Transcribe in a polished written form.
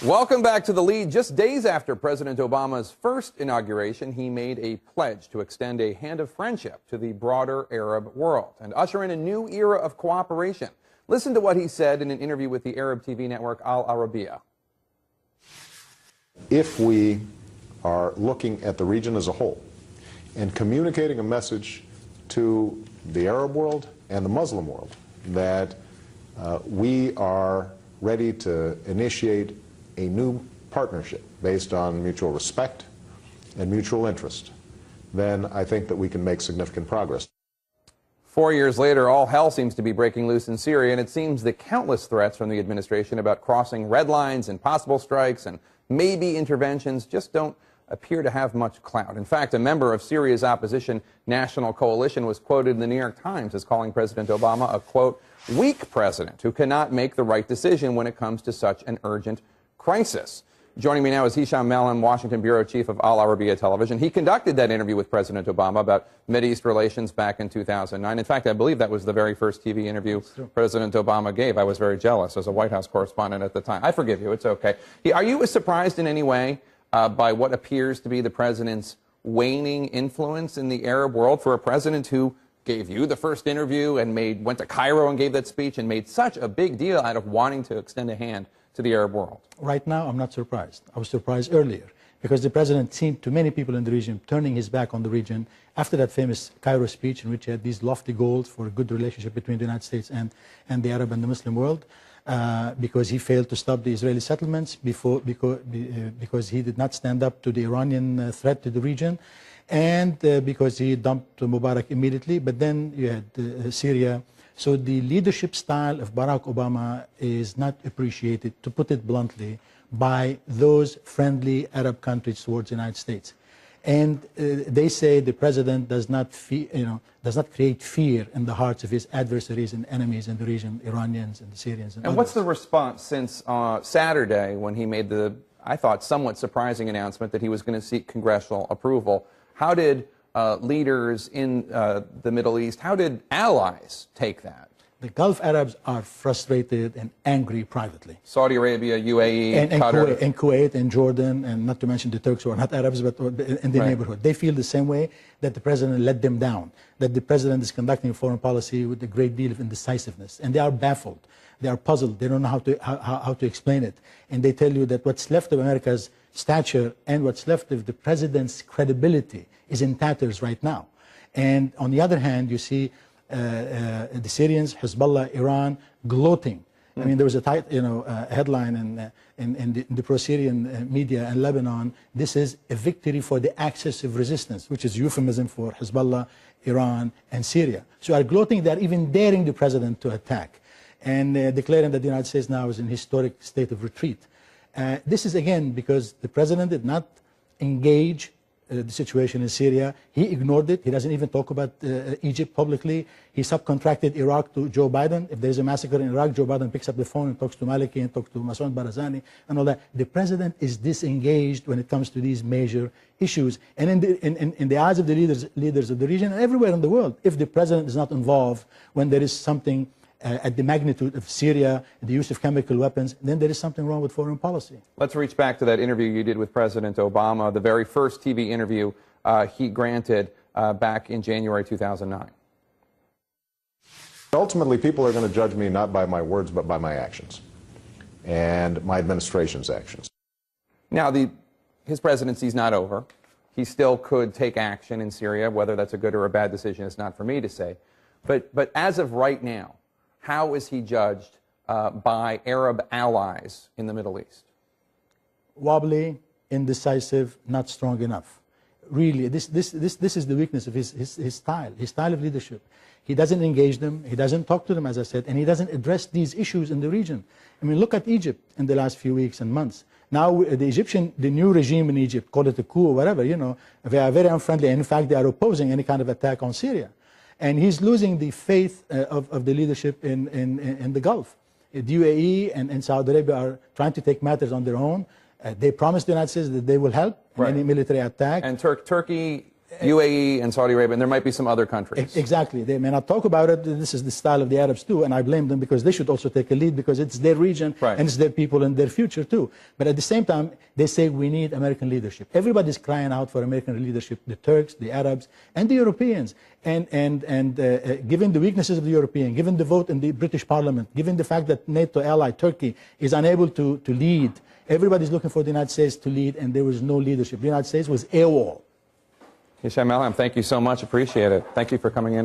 Welcome back to The Lead. Just days after President Obama's first inauguration, he made a pledge to extend a hand of friendship to the broader Arab world and usher in a new era of cooperation. Listen to what he said in an interview with the Arab TV network Al Arabiya. If we are looking at the region as a whole and communicating a message to the Arab world and the Muslim world that we are ready to initiate a new partnership based on mutual respect and mutual interest, then I think that we can make significant progress. 4 years later, all hell seems to be breaking loose in Syria, and it seems the countless threats from the administration about crossing red lines and possible strikes and maybe interventions just don't appear to have much clout. In fact, a member of Syria's opposition national coalition was quoted in the New York Times as calling President Obama a, quote, weak president who cannot make the right decision when it comes to such an urgent crisis. Joining me now is Hisham Malham, Washington bureau chief of Al Arabiya Television. He conducted that interview with President Obama about Mideast relations back in 2009. In fact, I believe that was the very first TV interview President Obama gave. I was very jealous as a White House correspondent at the time. I forgive you. It's okay. Are you surprised in any way by what appears to be the president's waning influence in the Arab world for a president who gave you the first interview and went to Cairo and gave that speech and made such a big deal out of wanting to extend a hand to the Arab world? Right now, I'm not surprised. I was surprised earlier because the president seemed to many people in the region turning his back on the region after that famous Cairo speech in which he had these lofty goals for a good relationship between the United States and the Arab and the Muslim world, because he failed to stop the Israeli settlements because he did not stand up to the Iranian threat to the region, and because he dumped Mubarak immediately. But then you had Syria. So the leadership style of Barack Obama is not appreciated, to put it bluntly, by those friendly Arab countries towards the United States. And they say the president does not create fear in the hearts of his adversaries and enemies in the region, Iranians and the Syrians and others. What's the response since Saturday when he made the, I thought, somewhat surprising announcement that he was going to seek congressional approval? How did leaders in the Middle East, how did allies take that? The Gulf Arabs are frustrated and angry privately. Saudi Arabia, UAE, Qatar. And Kuwait and Jordan, and not to mention the Turks who are not Arabs, but in the neighborhood. They feel the same way, that the president let them down, that the president is conducting a foreign policy with a great deal of indecisiveness. And they are baffled. They are puzzled. They don't know how to explain it. And they tell you that what's left of America's stature and what's left of the president's credibility is in tatters right now. And on the other hand, you see the Syrians, Hezbollah, Iran, gloating. I mean, there was a headline in the pro-Syrian media in Lebanon, this is a victory for the axis of resistance, which is euphemism for Hezbollah, Iran, and Syria. So are gloating, they're even daring the president to attack, and declaring that the United States now is in historic state of retreat. This is, again, because the president did not engage the situation in Syria. He ignored it. He doesn't even talk about Egypt publicly. He subcontracted Iraq to Joe Biden. If there's a massacre in Iraq, Joe Biden picks up the phone and talks to Maliki and talks to Masoud Barzani and all that. The president is disengaged when it comes to these major issues. And in the eyes of the leaders of the region and everywhere in the world, if the president is not involved when there is something at the magnitude of Syria, the use of chemical weapons, then there is something wrong with foreign policy. Let's reach back to that interview you did with President Obama, the very first TV interview he granted back in January 2009. Ultimately, people are going to judge me not by my words, but by my actions and my administration's actions. Now, his presidency is not over. He still could take action in Syria. Whether that's a good or a bad decision is not for me to say. But as of right now, how is he judged by Arab allies in the Middle East? Wobbly, indecisive, not strong enough. Really, this is the weakness of his style of leadership. He doesn't engage them, he doesn't talk to them, as I said, and he doesn't address these issues in the region. I mean, look at Egypt in the last few weeks and months. Now, the new regime in Egypt, call it a coup or whatever, you know, they are very unfriendly. And in fact, they are opposing any kind of attack on Syria. And he's losing the faith of the leadership in the Gulf. The UAE and Saudi Arabia are trying to take matters on their own. They promised the United States that they will help in any military attack. And Turkey UAE and Saudi Arabia, and there might be some other countries. Exactly. They may not talk about it. This is the style of the Arabs too, and I blame them because they should also take a lead because it's their region and it's their people and their future too. But at the same time, they say we need American leadership. Everybody's crying out for American leadership, the Turks, the Arabs, and the Europeans. And given the weaknesses of the European, given the vote in the British Parliament, given the fact that NATO ally Turkey is unable to lead, everybody's looking for the United States to lead, and there was no leadership. The United States was AWOL. Hisham Malham, thank you so much. Appreciate it. Thank you for coming in.